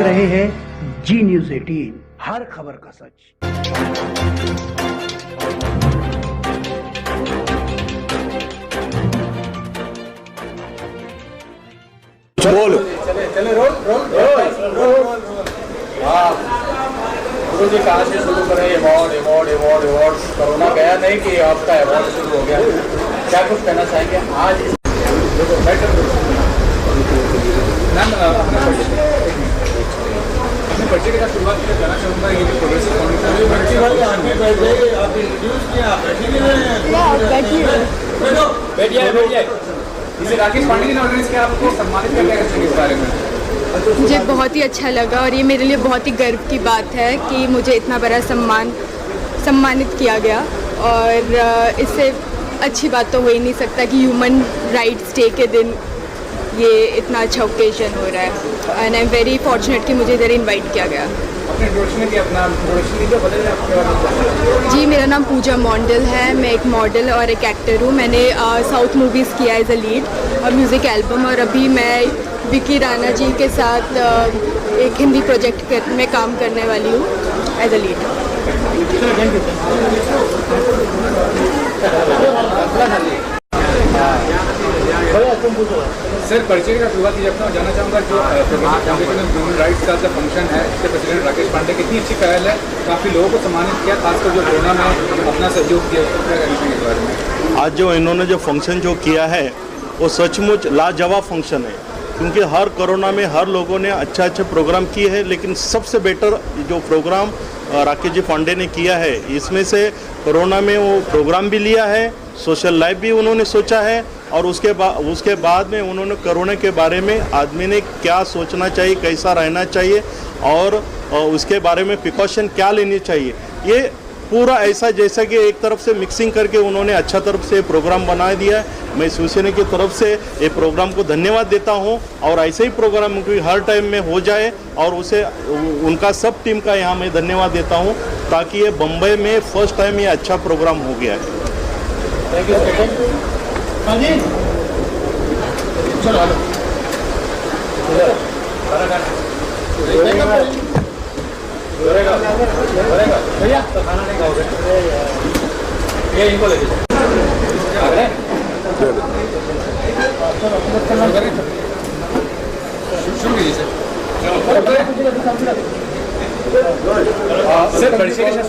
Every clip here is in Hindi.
रहे हैं जी न्यूज़ 18, हर खबर का सच। बोलो। चले रोल गुरु जी कहाँ से शुरू करें? अवार्ड कोरोना गया नहीं कि आपका अवार्ड शुरू हो गया? क्या कुछ कहना चाहेंगे आज? अपने बच्चे के साथ शुरुआत करना चाहूँगा। ये जो प्रोग्रेसिव इसे राकेश पांडे जी ने ऑर्गेनाइज किया, आपको सम्मानित करने का इस बारे में मुझे बहुत ही अच्छा लगा और ये मेरे लिए बहुत ही गर्व की बात है कि मुझे इतना बड़ा सम्मानित किया गया। और इससे अच्छी बात तो हो ही नहीं सकता कि ह्यूमन राइट्स डे के दिन ये इतना अच्छा ओकेजन हो रहा है। And I am very fortunate कि मुझे इधर इनवाइट किया गया। जी, मेरा नाम पूजा मॉन्डल है। मैं एक मॉडल और एक एक्टर हूँ। मैंने साउथ मूवीज़ किया एज अ लीड और म्यूज़िक एल्बम, और अभी मैं विकी राणा जी के साथ एक हिंदी प्रोजेक्ट में काम करने वाली हूँ एज अ लीड। सर, परिचय का शुरुआत कीजिए अपना। जानना चाहूँगा जो ह्यूमन राइट्स का जो फंक्शन है, इसके प्रेसिडेंट राकेश पांडे, कितनी अच्छी पहल है, काफ़ी लोगों को सम्मानित किया, खासकर जो कोरोना में अपना सहयोग दिया, उसको क्या कहना इस बारे में? आज जो इन्होंने जो फंक्शन जो किया है वो सचमुच लाजवाब फंक्शन है, क्योंकि हर कोरोना में हर लोगों ने अच्छे प्रोग्राम किए हैं, लेकिन सबसे बेटर जो प्रोग्राम राकेश जी पांडे ने किया है, इसमें से कोरोना में वो प्रोग्राम भी लिया है, सोशल लाइफ भी उन्होंने सोचा है, और उसके बाद में उन्होंने कोरोना के बारे में आदमी ने क्या सोचना चाहिए, कैसा रहना चाहिए, और उसके बारे में प्रिकॉशन क्या लेनी चाहिए, ये पूरा ऐसा जैसा कि एक तरफ से मिक्सिंग करके उन्होंने अच्छा तरफ से प्रोग्राम बना दिया है। मैं शिवसेना की तरफ से ये प्रोग्राम को धन्यवाद देता हूं, और ऐसे ही प्रोग्राम हर टाइम में हो जाए, और उसे उनका सब टीम का यहाँ मैं धन्यवाद देता हूं, ताकि ये बम्बई में फर्स्ट टाइम ये अच्छा प्रोग्राम हो गया है। भैया तो खाना नहीं खाओगे? ये इनको ले लीजिए। शुरू कीजिए सर। सर, परिचय के साथ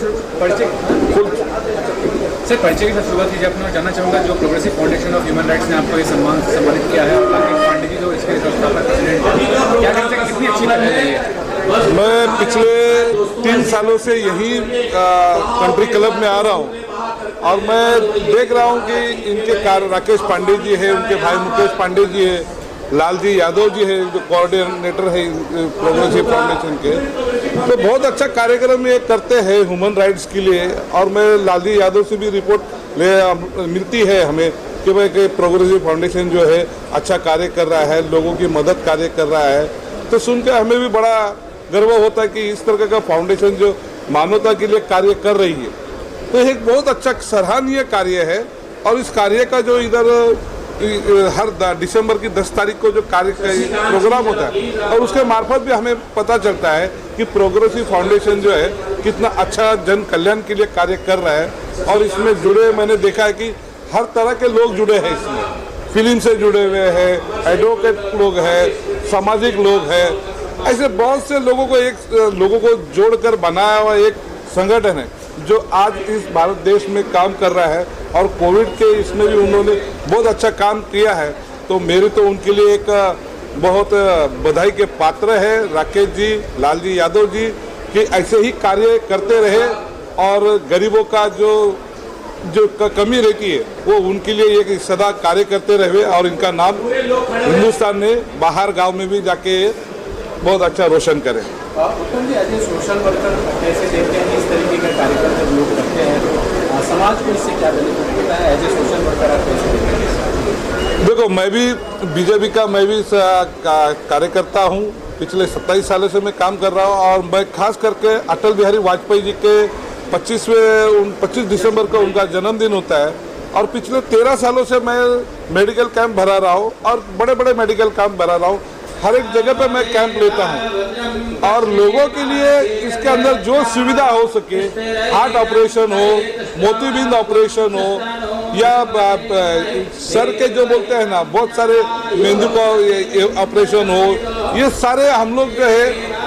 शुरुआत कीजिए अपना। जानना चाहूँगा जो progressive foundation of human rights ने आपको ये सम्मानित किया है, राकेश पांडे जी जो इसके संस्थापक प्रेसिडेंट हैं, क्या कहते हैं, कितनी अच्छी पहल है ये? मैं पिछले 3 सालों से यही कंट्री क्लब में आ रहा हूँ, और मैं देख रहा हूँ कि इनके राकेश पांडे जी है, उनके भाई मुकेश पांडे जी है, लालजी यादव जी है जो कोऑर्डिनेटर है प्रोग्रेसिव फाउंडेशन के, तो बहुत अच्छा कार्यक्रम ये करते हैं ह्यूमन राइट्स के लिए। और मैं लालजी यादव से भी रिपोर्ट मिलती है हमें कि भाई कि प्रोग्रेसिव फाउंडेशन जो है अच्छा कार्य कर रहा है, लोगों की मदद कार्य कर रहा है, तो सुनकर हमें भी बड़ा गर्व होता है कि इस तरह का फाउंडेशन जो मानवता के लिए कार्य कर रही है, तो एक बहुत अच्छा सराहनीय कार्य है। और इस कार्य का जो इधर हर दिसंबर की 10 तारीख को जो कार्य प्रोग्राम होता है, और उसके मार्फत भी हमें पता चलता है कि प्रोग्रेसिव फाउंडेशन जो है कितना अच्छा जन कल्याण के लिए कार्य कर रहा है। और इसमें जुड़े मैंने देखा है कि हर तरह के लोग जुड़े हैं इसमें, फिल्म से जुड़े हुए हैं, एडवोकेट लोग हैं, सामाजिक लोग हैं, ऐसे बहुत से लोगों को जोड़कर बनाया हुआ एक संगठन है जो आज इस भारत देश में काम कर रहा है। और कोविड के इसमें भी उन्होंने बहुत अच्छा काम किया है, तो मेरे तो उनके लिए एक बहुत बधाई के पात्र है राकेश जी, लालजी यादव जी, कि ऐसे ही कार्य करते रहे, और गरीबों का जो कमी रहती है वो उनके लिए एक सदा कार्य करते रहे, और इनका नाम हिंदुस्तान में बाहर गांव में भी जाके बहुत अच्छा रोशन करें। उत्तम जी, एज ए सोशल वर्कर कैसे देखते हैं इस तरीके का कार्यक्रम जब लोग करते हैं, तो समाज को इससे क्या बेनिफिट होता है? एज ए सोशल वर्कर आप कैसे देखते हैं? देखो, मैं भी बीजेपी का कार्यकर्ता हूँ, पिछले 27 सालों से मैं काम कर रहा हूँ, और मैं खास करके अटल बिहारी वाजपेयी जी के 25 दिसंबर को उनका जन्मदिन होता है, और पिछले 13 सालों से मैं मेडिकल कैंप भरा रहा हूँ, और बड़े बड़े मेडिकल कैंप भरा रहा हूँ। हर एक जगह पे मैं कैंप लेता हूँ और लोगों के लिए इसके अंदर जो सुविधा हो सके, हार्ट ऑपरेशन हो, मोतीबिंद ऑपरेशन हो, या सर के जो बोलते हैं ना, बहुत सारे मेंदू का ऑपरेशन हो, ये सारे हम लोग जो है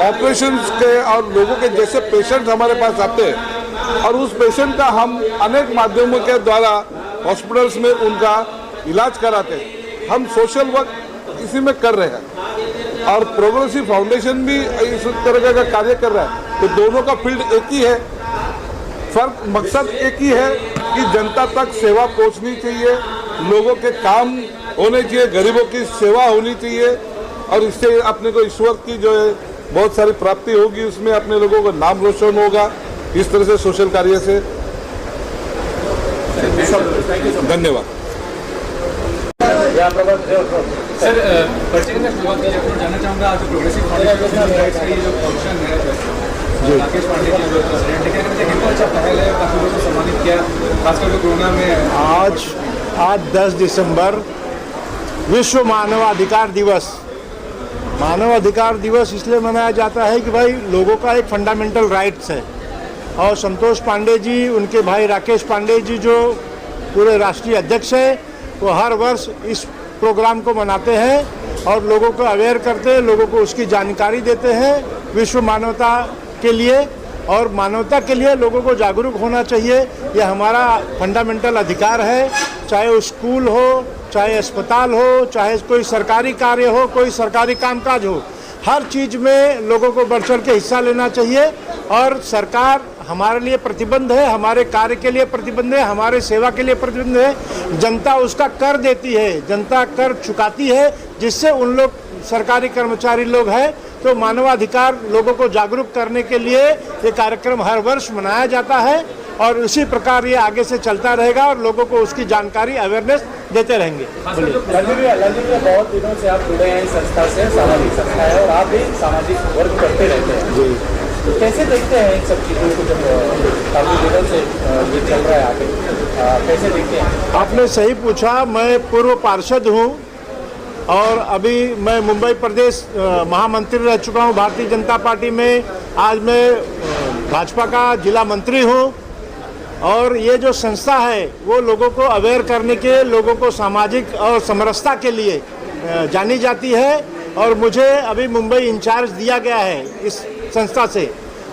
ऑपरेशन के और लोगों के जैसे पेशेंट हमारे पास आते हैं और उस पेशेंट का हम अनेक माध्यमों के द्वारा हॉस्पिटल्स में उनका इलाज कराते हैं। हम सोशल वर्क इसी में कर रहे हैं और प्रोग्रेसिव फाउंडेशन भी इस तरह का कार्य कर रहा है। तो दोनों का फील्ड एक ही है, फर्क मकसद एक ही है कि जनता तक सेवा पहुंचनी चाहिए, लोगों के काम होने चाहिए, गरीबों की सेवा होनी चाहिए और इससे अपने को ईश्वर की जो है बहुत सारी प्राप्ति होगी, उसमें अपने लोगों का नाम रोशन होगा। इस तरह से सोशल कार्य से धन्यवाद। सर पर्टिकुलर शुरुआत की जानना चाहूँगा, आज प्रोग्रेसिव फाउंडेशन राइट्स का ये जो फंक्शन है राकेश पांडे जी जो प्रेसिडेंट है, कितना अच्छा पहल है, काफी लोगों को सम्मानित किया, खासकर जो कोरोना में। आज 10 दिसंबर विश्व मानवाधिकार दिवस। मानवाधिकार दिवस इसलिए मनाया जाता है कि भाई लोगों का एक फंडामेंटल राइट्स है और संतोष पांडे जी, उनके भाई राकेश पांडे जी जो पूरे राष्ट्रीय अध्यक्ष है, वो हर वर्ष इस प्रोग्राम को मनाते हैं और लोगों को अवेयर करते हैं, लोगों को उसकी जानकारी देते हैं विश्व मानवता के लिए। और मानवता के लिए लोगों को जागरूक होना चाहिए, ये हमारा फंडामेंटल अधिकार है। चाहे वो स्कूल हो, चाहे अस्पताल हो, चाहे कोई सरकारी कार्य हो, कोई सरकारी कामकाज हो, हर चीज़ में लोगों को बढ़ चढ़ के हिस्सा लेना चाहिए। और सरकार हमारे लिए प्रतिबद्ध है, हमारे कार्य के लिए प्रतिबद्ध है, हमारे सेवा के लिए प्रतिबद्ध है। जनता उसका कर देती है, जनता कर चुकाती है, जिससे उन लोग सरकारी कर्मचारी लोग हैं। तो मानवाधिकार लोगों को जागरूक करने के लिए ये कार्यक्रम हर वर्ष मनाया जाता है और उसी प्रकार ये आगे से चलता रहेगा और लोगों को उसकी जानकारी, अवेयरनेस देते रहेंगे। बहुत दिनों से आप जुड़े हैं इस संस्था से, सामाजिक संस्था है और आप भी सामाजिक वर्क करते रहते हैं। तो कैसे देखते हैं इन सब चीज़ों को, जब काफ़ी दिनों से ये चल रहा है आगे, कैसे देखते हैं? आपने सही पूछा। मैं पूर्व पार्षद हूँ और अभी मैं मुंबई प्रदेश महामंत्री रह चुका हूँ भारतीय जनता पार्टी में। आज मैं भाजपा का जिला मंत्री हूँ और ये जो संस्था है वो लोगों को अवेयर करने के, लोगों को सामाजिक और समरसता के लिए जानी जाती है। और मुझे अभी मुंबई इंचार्ज दिया गया है इस संस्था से।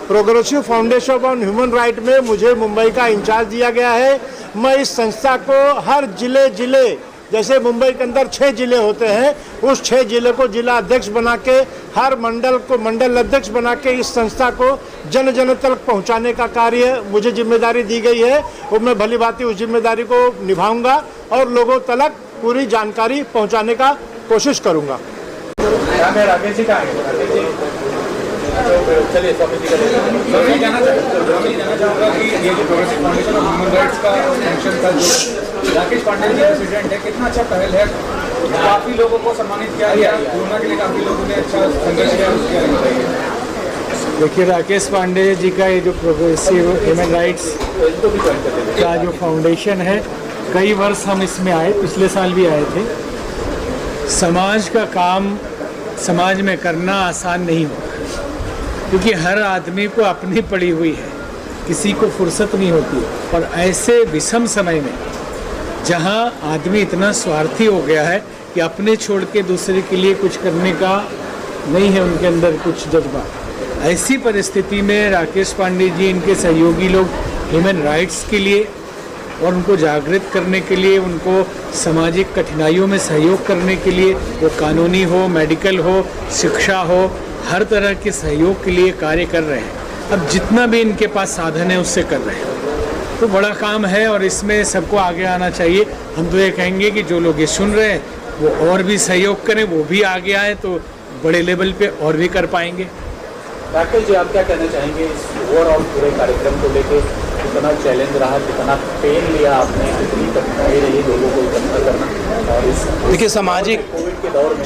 Progressive foundation on human right में मुझे मुंबई का इंचार्ज दिया गया है। मैं इस संस्था को हर जिले जैसे मुंबई के अंदर 6 जिले होते हैं, उस 6 जिले को जिला अध्यक्ष बना के, हर मंडल को मंडल अध्यक्ष बना के इस संस्था को जन जन तक पहुंचाने का कार्य मुझे जिम्मेदारी दी गई है। और मैं भली भांति उस जिम्मेदारी को निभाऊंगा और लोगों तक पूरी जानकारी पहुंचाने का कोशिश करूंगा। राकेश जी का चलिए स्वामी जी का मैं जानना चाहूँगा कि ये जो progressive foundation of human rights का फंक्शन था, जो राकेश पांडे जी प्रेसिडेंट है, कितना अच्छा पहल है, काफ़ी लोगों को सम्मानित किया गया, कोरोना के लिए काफ़ी लोगों ने अच्छा संघर्ष किया। देखिए, राकेश पांडे जी का ये जो प्रोग्रेसिव ह्यूमन राइट्स का जो फाउंडेशन है, कई वर्ष हम इसमें आए, पिछले साल भी आए थे। समाज का काम समाज में करना आसान नहीं होता, क्योंकि हर आदमी को अपनी पड़ी हुई है, किसी को फुर्सत नहीं होती। और ऐसे विषम समय में जहां आदमी इतना स्वार्थी हो गया है कि अपने छोड़ के दूसरे के लिए कुछ करने का नहीं है उनके अंदर कुछ जज्बा, ऐसी परिस्थिति में राकेश पांडे जी, इनके सहयोगी लोग ह्यूमन राइट्स के लिए और उनको जागृत करने के लिए, उनको सामाजिक कठिनाइयों में सहयोग करने के लिए, वो कानूनी हो, मेडिकल हो, शिक्षा हो, हर तरह के सहयोग के लिए कार्य कर रहे हैं। अब जितना भी इनके पास साधन है उससे कर रहे हैं, तो बड़ा काम है और इसमें सबको आगे आना चाहिए। हम तो ये कहेंगे कि जो लोग ये सुन रहे हैं वो और भी सहयोग करें, वो भी आगे आए तो बड़े लेवल पे और भी कर पाएंगे। राकेश जी, आप क्या कहना चाहेंगे इस ओवरऑल पूरे कार्यक्रम को लेकर? कितना चैलेंज रहा, कितना पेन लिया आपने, कितनी कठिनाई रही लोगों को इकट्ठा करना, और इस देखिए सामाजिक कोविड के दौर में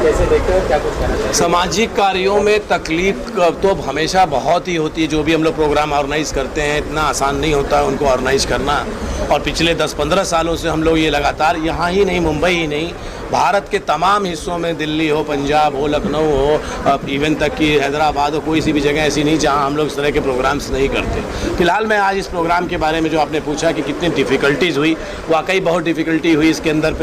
कैसे देखते हो, क्या कुछ कहना चाहिए? सामाजिक कार्यों में तकलीफ तो हमेशा बहुत ही होती है। जो भी हम लोग प्रोग्राम ऑर्गेनाइज करते हैं, इतना आसान नहीं होता है उनको ऑर्गेनाइज करना। और पिछले 10-15 सालों से हम लोग ये लगातार, यहाँ ही नहीं, मुंबई ही नहीं, भारत के तमाम हिस्सों में, दिल्ली हो, पंजाब हो, लखनऊ हो, इवन तक कि हैदराबाद हो, कोई सी भी जगह ऐसी नहीं जहां हम लोग इस तरह के प्रोग्राम्स नहीं करते। फिलहाल मैं आज इस प्रोग्राम के बारे में जो आपने पूछा कि कितनी डिफ़िकल्टीज़ हुई, वाकई बहुत डिफ़िकल्टी हुई। इसके अंदर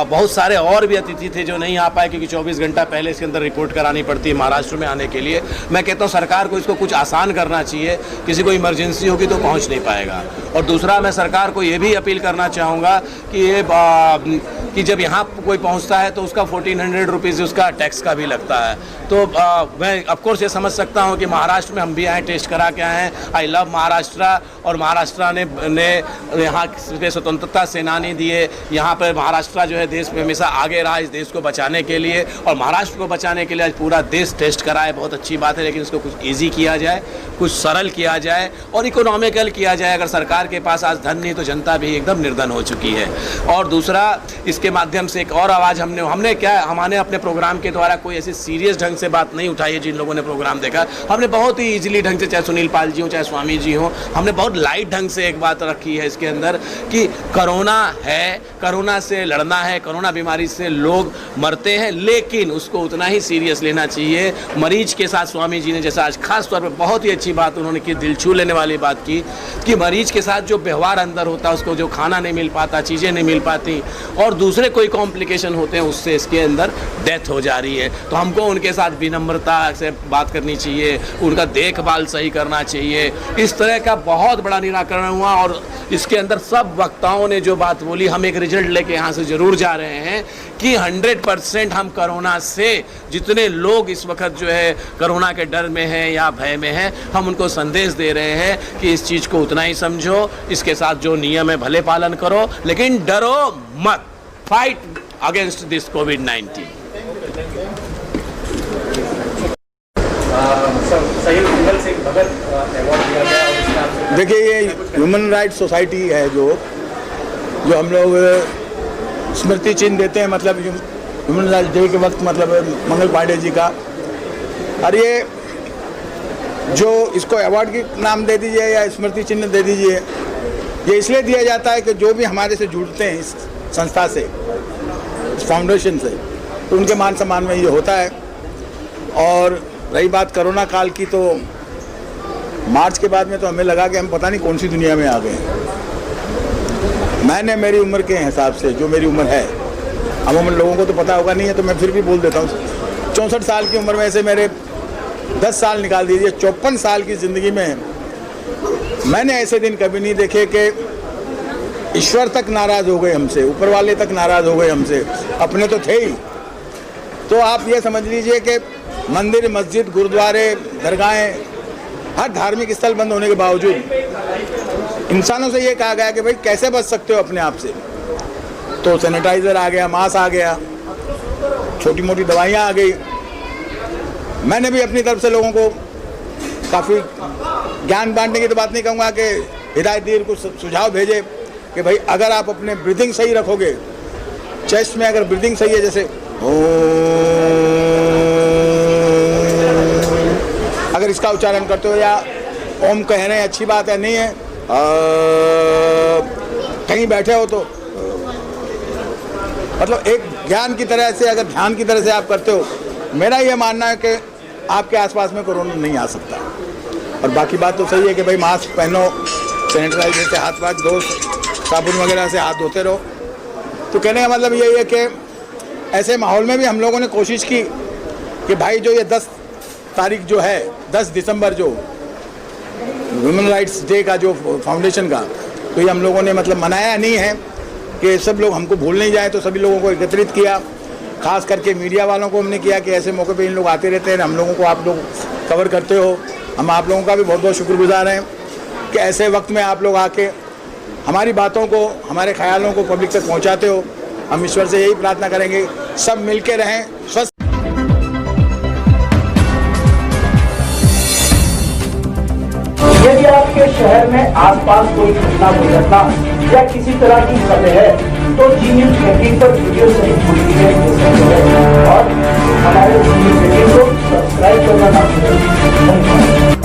बहुत सारे और भी अतिथि थे जो नहीं आ पाए क्योंकि 24 घंटा पहले इसके अंदर रिपोर्ट करानी पड़ती है महाराष्ट्र में आने के लिए। मैं कहता हूँ सरकार को इसको कुछ आसान करना चाहिए, किसी को इमरजेंसी होगी तो पहुँच नहीं पाएगा। और दूसरा, मैं सरकार को ये भी अपील करना चाहूँगा कि जब यहाँ कोई पहुँचता है तो उसका 1400 रुपीज़ उसका टैक्स का भी लगता है। तो मैं ऑफकोर्स ये समझ सकता हूँ कि महाराष्ट्र में हम भी आए, टेस्ट करा के आए हैं। आई लव महाराष्ट्र, और महाराष्ट्र ने यहाँ के स्वतंत्रता सेनानी दिए। यहाँ पर महाराष्ट्र जो है देश में हमेशा आगे रहा इस देश को बचाने के लिए, और महाराष्ट्र को बचाने के लिए आज पूरा देश टेस्ट कराए, बहुत अच्छी बात है। लेकिन इसको कुछ ईजी किया जाए, कुछ सरल किया जाए और इकोनॉमिकल किया जाए। अगर सरकार के पास आज धन नहीं तो जनता भी एकदम निर्धन हो चुकी है। और दूसरा, इसके माध्यम से एक और आवाज़ हमने अपने प्रोग्राम के द्वारा कोई ऐसी सीरियस ढंग से बात नहीं उठाई है। जिन लोगों ने प्रोग्राम देखा, हमने बहुत ही इजीली ढंग से, चाहे सुनील पाल जी हो चाहे स्वामी जी हो, हमने बहुत लाइट ढंग से एक बात रखी है इसके अंदर कि कोरोना है, कोरोना से लड़ना है, कोरोना बीमारी से लोग मरते हैं, लेकिन उसको उतना ही सीरियस लेना चाहिए। मरीज के साथ स्वामी जी ने जैसा आज खास तौर पर बहुत ही अच्छी बात उन्होंने की, दिल छू लेने वाली बात की कि मरीज के साथ जो व्यवहार अंदर होता है, उसको जो खाना नहीं मिल पाता, चीज़ें नहीं मिल पाती और दूसरे कोई कॉम्प्लिकेशन होते हैं, उससे इसके अंदर डेथ हो जा रही है। तो हमको उनके साथ विनम्रता से बात करनी चाहिए, उनका देखभाल सही करना चाहिए। इस तरह का बहुत बड़ा निराकरण हुआ और इसके अंदर सब वक्ताओं ने जो बात बोली, हम एक रिजल्ट लेके यहाँ से ज़रूर जा रहे हैं कि 100% हम कोरोना से, जितने लोग इस वक्त जो है कोरोना के डर में हैं या भय में हैं, हम उनको संदेश दे रहे हैं कि इस चीज़ को उतना ही समझो, इसके साथ जो नियम है भले पालन करो, लेकिन डरो मत। फाइट अगेंस्ट दिस कोविड-19। देखिए, ये ह्यूमन राइट्स सोसाइटी है जो हम लोग स्मृति चिन्ह देते हैं, मतलब ह्यूमन राइट्स डे के वक्त, मतलब मंगल पांडे जी का। और ये जो इसको अवार्ड की नाम दे दीजिए या स्मृति चिन्ह दे दीजिए, ये इसलिए दिया जाता है कि जो भी हमारे से जुड़ते हैं इस संस्था से, इस फाउंडेशन से, तो उनके मान सम्मान में ये होता है। और रही बात कोरोना काल की, तो मार्च के बाद में तो हमें लगा कि हम पता नहीं कौन सी दुनिया में आ गए हैं। मैंने मेरी उम्र के हिसाब से, जो मेरी उम्र है, अमूमन लोगों को तो पता होगा नहीं है तो मैं फिर भी बोल देता हूँ, 64 साल की उम्र में से मेरे 10 साल निकाल दीजिए, 54 साल की ज़िंदगी में मैंने ऐसे दिन कभी नहीं देखे कि ईश्वर तक नाराज़ हो गए हमसे, ऊपर वाले तक नाराज़ हो गए हमसे, अपने तो थे ही। तो आप ये समझ लीजिए कि मंदिर, मस्जिद, गुरुद्वारे, दरगाहें, हर धार्मिक स्थल बंद होने के बावजूद इंसानों से ये कहा गया कि भाई कैसे बच सकते हो अपने आप से। तो सैनिटाइज़र आ गया, मास्क आ गया, छोटी मोटी दवाइयाँ आ गई। मैंने भी अपनी तरफ से लोगों को काफ़ी ज्ञान बांटने की तो बात नहीं कहूँगा कि हिदायत दी, कुछ सुझाव भेजे कि भाई अगर आप अपने ब्रीदिंग सही रखोगे, चेस्ट में अगर ब्रीदिंग सही है, जैसे अगर इसका उच्चारण करते हो या ओम कह रहे हैं, अच्छी बात है, नहीं है कहीं बैठे हो तो मतलब एक ज्ञान की तरह से, अगर ध्यान की तरह से आप करते हो, मेरा ये मानना है कि आपके आसपास में कोरोना नहीं आ सकता। और बाकी बात तो सही है कि भाई मास्क पहनो, सैनिटाइजर से हाथ धो, साबुन वगैरह से हाथ धोते रहो। तो कहने का मतलब यही है कि ऐसे माहौल में भी हम लोगों ने कोशिश की कि भाई जो ये 10 तारीख जो है, 10 दिसंबर जो ह्यूमन राइट्स डे का जो फाउंडेशन का, तो ये हम लोगों ने मतलब मनाया नहीं है कि सब लोग हमको भूल नहीं जाए, तो सभी लोगों को एकत्रित किया। खास करके मीडिया वालों को हमने किया कि ऐसे मौके पे इन लोग आते रहते हैं, हम लोगों को आप लोग कवर करते हो। हम आप लोगों का भी बहुत बहुत शुक्रगुजार हैं कि ऐसे वक्त में आप लोग आके हमारी बातों को, हमारे ख्यालों को पब्लिक तक पहुंचाते हो। हम ईश्वर से यही प्रार्थना करेंगे सब मिलके रहें, स्वस्थ। यदि आपके शहर में आसपास कोई घटना दुर्घटना या किसी तरह की खबर है तो जी न्यूज़ 18 पर वीडियो सहित पूरी और हमारे जी न्यूज़ 18 को सब्सक्राइब करना ना भूलें।